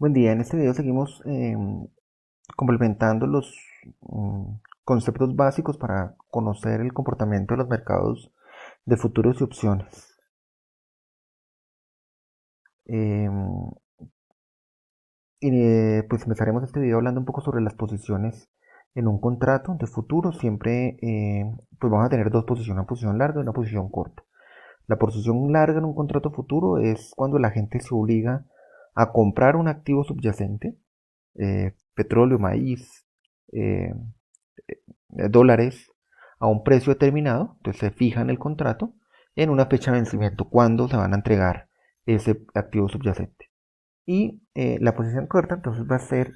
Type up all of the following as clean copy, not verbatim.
Buen día, en este video seguimos complementando los conceptos básicos para conocer el comportamiento de los mercados de futuros y opciones. Em, pues empezaremos este video hablando un poco sobre las posiciones en un contrato de futuro. Siempre pues vamos a tener dos posiciones, una posición larga y una posición corta. La posición larga en un contrato futuro es cuando la gente se obliga a comprar un activo subyacente, petróleo, maíz, eh, dólares a un precio determinado, entonces se fija en el contrato en una fecha de vencimiento, cuándo se van a entregar ese activo subyacente. Y la posición corta entonces va a ser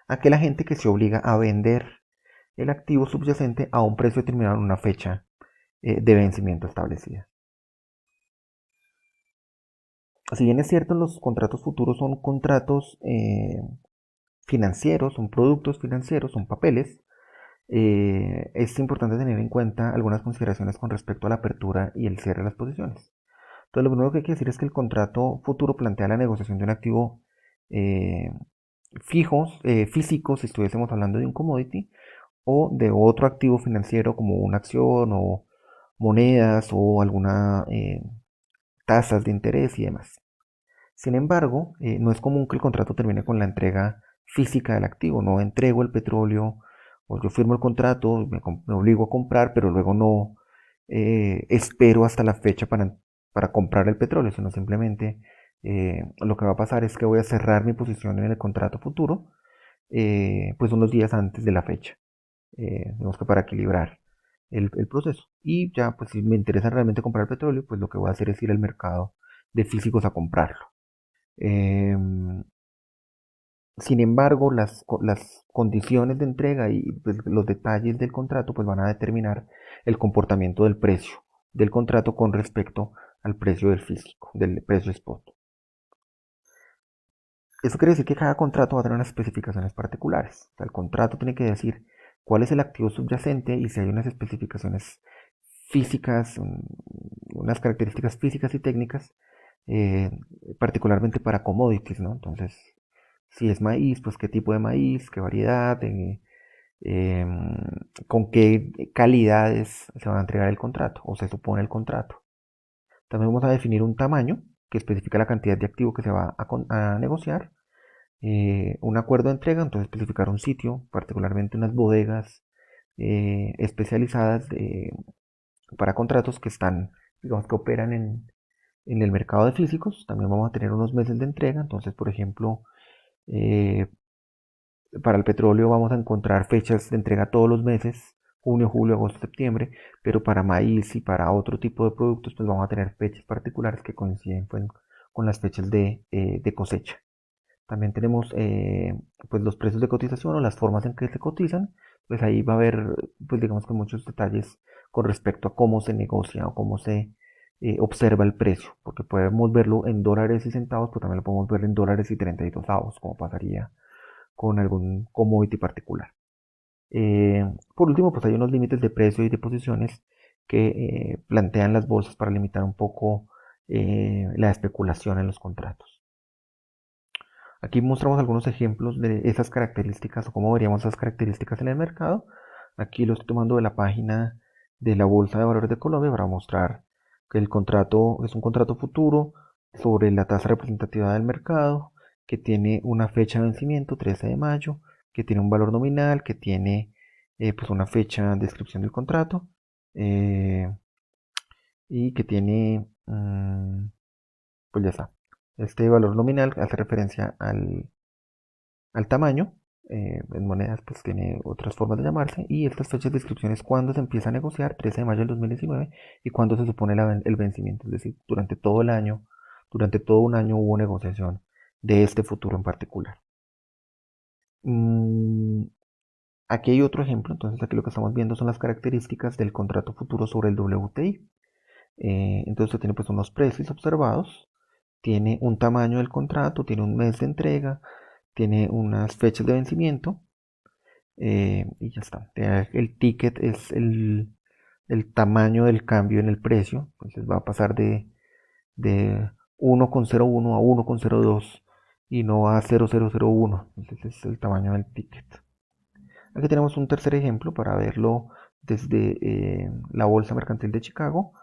aquella gente que se obliga a vender el activo subyacente a un precio determinado en una fecha de vencimiento establecida. Si bien es cierto, los contratos futuros son contratos financieros, son productos financieros, son papeles. Es importante tener en cuenta algunas consideraciones con respecto a la apertura y el cierre de las posiciones. Entonces, lo primero que hay que decir es que el contrato futuro plantea la negociación de un activo eh, físico, si estuviésemos hablando de un commodity, o de otro activo financiero como una acción o monedas o alguna tasas de interés y demás. Sin embargo, no es común que el contrato termine con la entrega física del activo. No entrego el petróleo o yo firmo el contrato, me obligo a comprar, pero luego no espero hasta la fecha para comprar el petróleo, sino simplemente lo que va a pasar es que voy a cerrar mi posición en el contrato futuro, pues unos días antes de la fecha, digamos que para equilibrar el proceso. Y ya, pues si me interesa realmente comprar petróleo, pues lo que voy a hacer es ir al mercado de físicos a comprarlo. Eh, Sin embargo, las condiciones de entrega y pues, los detalles del contrato pues, van a determinar el comportamiento del precio del contrato con respecto al precio del físico, del precio spot. Eso quiere decir que cada contrato va a tener unas especificaciones particulares. O sea, el contrato tiene que decir cuál es el activo subyacente y si hay unas especificaciones físicas, unas características físicas y técnicas, eh, particularmente para commodities, ¿no? Entonces, si es maíz, pues qué tipo de maíz, qué variedad, eh, con qué calidades se va a entregar el contrato o se supone el contrato. También vamos a definir un tamaño que especifica la cantidad de activo que se va a negociar, un acuerdo de entrega, entonces especificar un sitio, particularmente unas bodegas especializadas para contratos que están, digamos, que operan en el mercado de físicos. También vamos a tener unos meses de entrega, entonces, por ejemplo, eh, para el petróleo vamos a encontrar fechas de entrega todos los meses, junio, julio, agosto, septiembre, pero para maíz y para otro tipo de productos, pues vamos a tener fechas particulares que coinciden pues, con las fechas de cosecha. También tenemos pues los precios de cotización o las formas en que se cotizan, pues ahí va a haber, pues digamos que muchos detalles con respecto a cómo se negocia o cómo se observa el precio, porque podemos verlo en dólares y centavos, pero también lo podemos ver en dólares y 32 avos, como pasaría con algún commodity particular. Por último, pues hay unos límites de precio y de posiciones que plantean las bolsas para limitar un poco la especulación en los contratos. Aquí mostramos algunos ejemplos de esas características o cómo veríamos esas características en el mercado. Aquí lo estoy tomando de la página de la Bolsa de Valores de Colombia para mostrar que el contrato es un contrato futuro sobre la tasa representativa del mercado, que tiene una fecha de vencimiento, 13 de mayo, que tiene un valor nominal, que tiene pues una fecha de inscripción del contrato eh, y que tiene, pues ya está. Este valor nominal hace referencia al tamaño. En monedas pues tiene otras formas de llamarse, y estas fechas de inscripción es cuando se empieza a negociar, 13 de mayo del 2019, y cuando se supone el vencimiento, es decir, durante todo el año, durante todo un año hubo negociación de este futuro en particular. Mm, Aquí hay otro ejemplo, entonces aquí lo que estamos viendo son las características del contrato futuro sobre el WTI. Entonces tiene pues unos precios observados, tiene un tamaño del contrato, tiene un mes de entrega, tiene unas fechas de vencimiento, y ya está. El ticket es el tamaño del cambio en el precio. Entonces va a pasar de 1,01 a 1,02 y no a 0001. Entonces es el tamaño del ticket. Aquí tenemos un tercer ejemplo para verlo desde la Bolsa Mercantil de Chicago.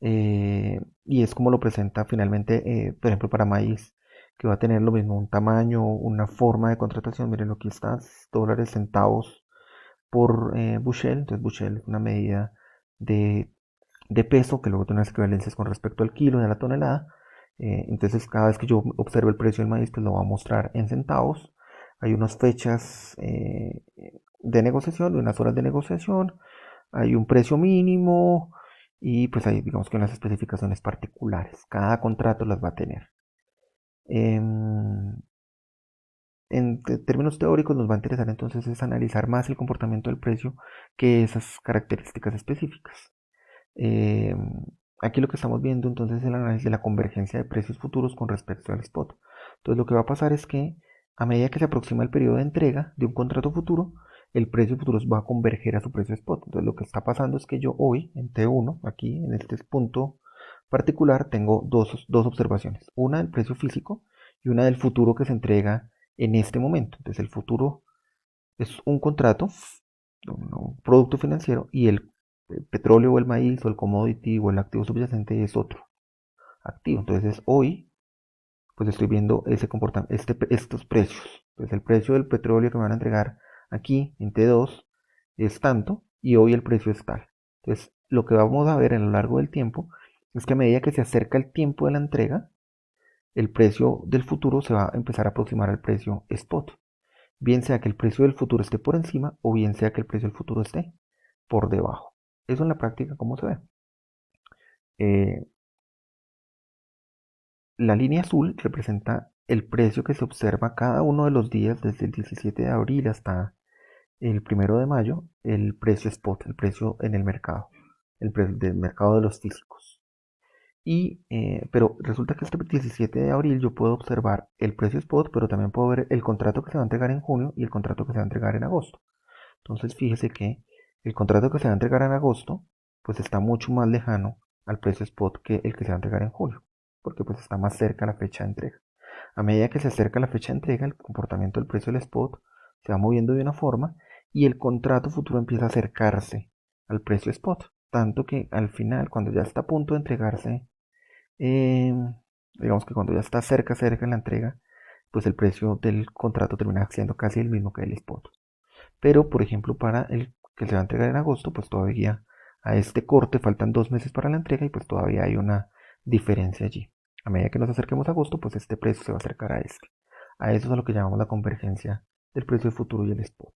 Y es como lo presenta finalmente, por ejemplo, para maíz, que va a tener lo mismo, un tamaño, una forma de contratación. Miren, aquí está, dólares, centavos por bushel. Entonces, bushel es una medida de, de peso que luego tiene unas equivalencias con respecto al kilo y a la tonelada. Entonces, cada vez que yo observo el precio del maíz, pues lo va a mostrar en centavos. Hay unas fechas de negociación, unas horas de negociación, hay un precio mínimo y pues hay digamos que unas especificaciones particulares. Cada contrato las va a tener. En, en términos teóricos nos va a interesar entonces es analizar más el comportamiento del precio que esas características específicas. Eh, Aquí lo que estamos viendo entonces es el análisis de la convergencia de precios futuros con respecto al spot. Entonces lo que va a pasar es que a medida que se aproxima el periodo de entrega de un contrato futuro, el precio futuro va a converger a su precio spot. Entonces lo que está pasando es que yo hoy en T1, aquí en este punto particular, tengo dos observaciones. Una del precio físico y una del futuro que se entrega en este momento. Entonces el futuro es un contrato, un producto financiero, y el petróleo o el maíz o el commodity o el activo subyacente es otro activo. Entonces hoy pues estoy viendo ese comportamiento, estos precios. Pues el precio del petróleo que me van a entregar aquí en T2 es tanto y hoy el precio es tal. Entonces lo que vamos a ver a lo largo del tiempo es que a medida que se acerca el tiempo de la entrega, el precio del futuro se va a empezar a aproximar al precio spot. Bien sea que el precio del futuro esté por encima o bien sea que el precio del futuro esté por debajo. Eso en la práctica, ¿cómo se ve? Eh, la línea azul representa el precio que se observa cada uno de los días desde el 17 de abril hasta el 1 de mayo, el precio spot, el precio en el mercado, el precio del mercado de los físicos. Pero resulta que este 17 de abril yo puedo observar el precio spot, pero también puedo ver el contrato que se va a entregar en junio y el contrato que se va a entregar en agosto. Entonces fíjese que el contrato que se va a entregar en agosto pues está mucho más lejano al precio spot que el que se va a entregar en julio, porque pues está más cerca la fecha de entrega. A medida que se acerca la fecha de entrega, el comportamiento del precio del spot se va moviendo de una forma y el contrato futuro empieza a acercarse al precio spot, tanto que al final, cuando ya está a punto de entregarse, eh, digamos que cuando ya está cerca en la entrega, pues el precio del contrato termina siendo casi el mismo que el spot. Pero, por ejemplo, para el que se va a entregar en agosto, pues todavía a este corte faltan 2 meses para la entrega y pues todavía hay una diferencia allí. A medida que nos acerquemos a agosto, pues este precio se va a acercar a este. A eso es a lo que llamamos la convergencia del precio del futuro y el spot.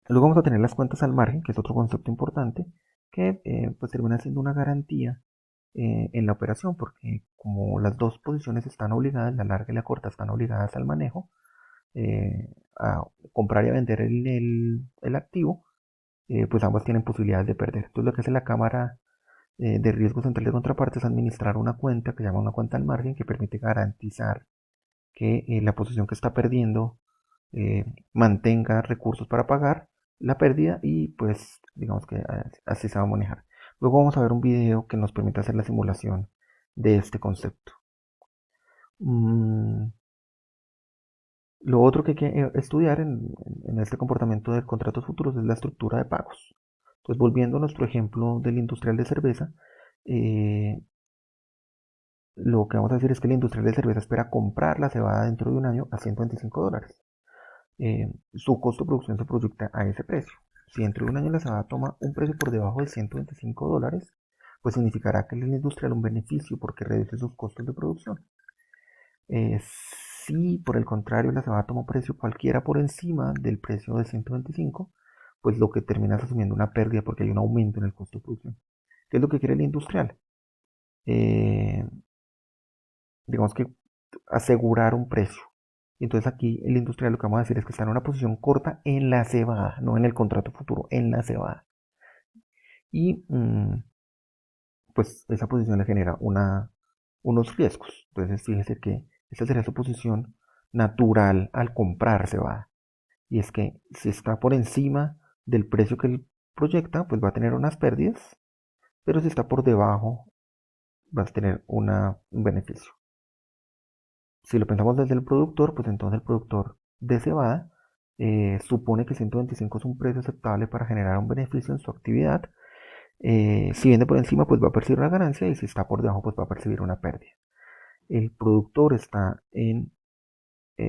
Luego vamos a tener las cuentas al margen, que es otro concepto importante, que pues termina siendo una garantía en la operación, porque como las dos posiciones están obligadas, la larga y la corta están obligadas al manejo, a comprar y a vender el activo, pues ambas tienen posibilidades de perder. Entonces lo que hace la Cámara de Riesgo Central de Contrapartes es administrar una cuenta que se llama una cuenta al margen que permite garantizar que la posición que está perdiendo mantenga recursos para pagar la pérdida y pues digamos que así se va a manejar. Luego vamos a ver un video que nos permite hacer la simulación de este concepto. Mm, Lo otro que hay que estudiar en este comportamiento de contratos futuros es la estructura de pagos. Entonces, volviendo a nuestro ejemplo del industrial de cerveza, eh, lo que vamos a decir es que el industrial de cerveza espera comprar la cebada dentro de un año a $125. Su costo de producción se proyecta a ese precio. Si dentro de un año la cebada toma un precio por debajo de $125, pues significará que el industrial un beneficio porque reduce sus costos de producción. Eh, si por el contrario la cebada toma un precio cualquiera por encima del precio de 125, pues lo que terminas asumiendo una pérdida porque hay un aumento en el costo de producción. ¿Qué es lo que quiere el industrial? Eh, digamos que asegurar un precio. Y entonces aquí el industrial lo que vamos a decir es que está en una posición corta en la cebada, no en el contrato futuro, en la cebada. Y pues esa posición le genera unos riesgos. Entonces fíjese que esta sería su posición natural al comprar cebada. Y es que si está por encima del precio que él proyecta, pues va a tener unas pérdidas, pero si está por debajo, va a tener un beneficio. si lo pensamos desde el productor, pues entonces el productor de cebada supone que 125 es un precio aceptable para generar un beneficio en su actividad. Si vende por encima, pues va a percibir una ganancia, y si está por debajo, pues va a percibir una pérdida. El productor está en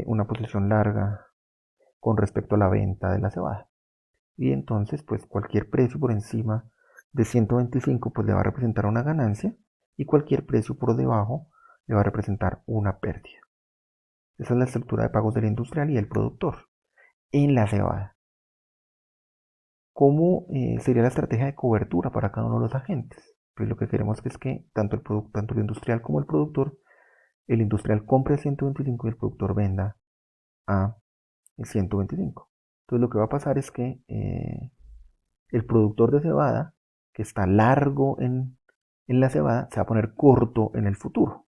una posición larga con respecto a la venta de la cebada. Y entonces, pues cualquier precio por encima de 125 pues le va a representar una ganancia, y cualquier precio por debajo le va a representar una pérdida. Esa es la estructura de pagos del industrial y el productor en la cebada. ¿Cómo sería la estrategia de cobertura para cada uno de los agentes? Pues lo que queremos es que tanto el industrial como el industrial compre a 125 y el productor venda a 125. Entonces lo que va a pasar es que el productor de cebada, que está largo en la cebada, se va a poner corto en el futuro.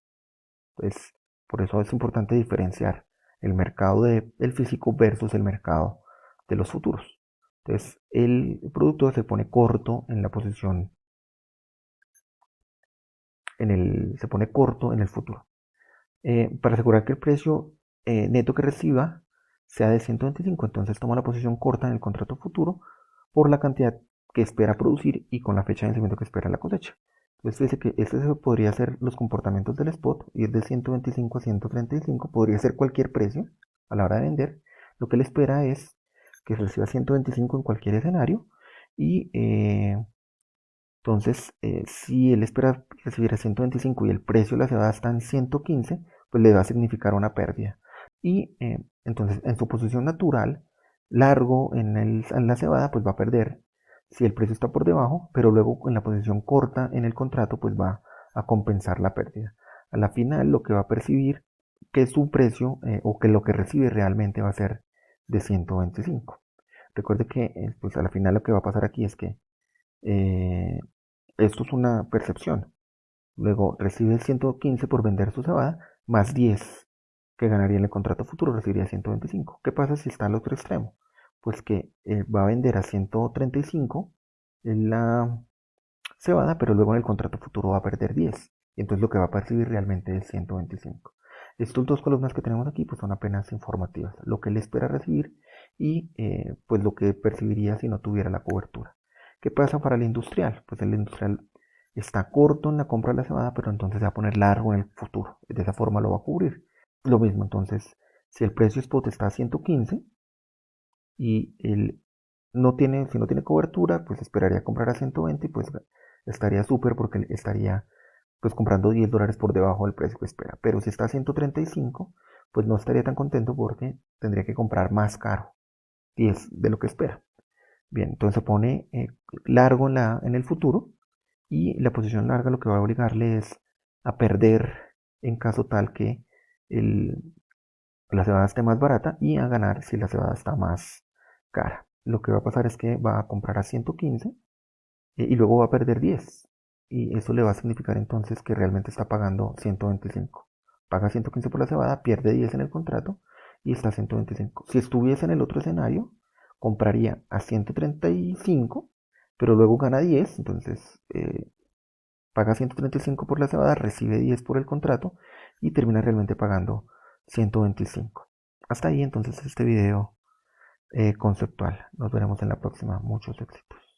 Entonces, por eso es importante diferenciar el mercado del físico versus el mercado de los futuros. Entonces, el productor se pone corto en la posición, se pone corto en el futuro. Para asegurar que el precio neto que reciba sea de 125, entonces toma la posición corta en el contrato futuro por la cantidad que espera producir y con la fecha de vencimiento que espera la cosecha. Entonces dice que este podría ser los comportamientos del spot, ir de 125 a 135, podría ser cualquier precio a la hora de vender. Lo que él espera es que reciba 125 en cualquier escenario, y entonces, si él espera recibir a 125 y el precio de la cebada está en 115, pues le va a significar una pérdida. Y entonces, en su posición natural, largo en la cebada, pues va a perder si el precio está por debajo, pero luego en la posición corta en el contrato, pues va a compensar la pérdida. A la final, lo que va a percibir que su precio o que lo que recibe realmente va a ser de 125. Recuerde que pues a la final lo que va a pasar aquí es que eh, esto es una percepción. Luego recibe 115 por vender su cebada, más 10 que ganaría en el contrato futuro, recibiría 125. ¿Qué pasa si está al otro extremo? Pues que va a vender a 135 en la cebada, pero luego en el contrato futuro va a perder 10. Y entonces lo que va a percibir realmente es 125. Estos dos columnas que tenemos aquí pues son apenas informativas. Lo que él espera recibir y pues lo que percibiría si no tuviera la cobertura. ¿Qué pasa para el industrial? Pues el industrial está corto en la compra de la cebada, pero entonces se va a poner largo en el futuro. De esa forma lo va a cubrir. Lo mismo entonces, si el precio spot está a 115 y si no tiene cobertura, pues esperaría comprar a 120 y pues estaría súper porque estaría pues comprando $10 por debajo del precio que espera. Pero si está a 135, pues no estaría tan contento porque tendría que comprar más caro, 10 de lo que espera. Bien, entonces se pone largo en el futuro, y la posición larga lo que va a obligarle es a perder en caso tal que el, la cebada esté más barata, y a ganar si la cebada está más cara. Lo que va a pasar es que va a comprar a 115 y luego va a perder 10. Y eso le va a significar entonces que realmente está pagando 125. Paga 115 por la cebada, pierde 10 en el contrato y está a 125. Si estuviese en el otro escenario, compraría a 135, pero luego gana 10, entonces paga 135 por la cebada, recibe 10 por el contrato y termina realmente pagando 125. Hasta ahí entonces este video conceptual. Nos veremos en la próxima. Muchos éxitos.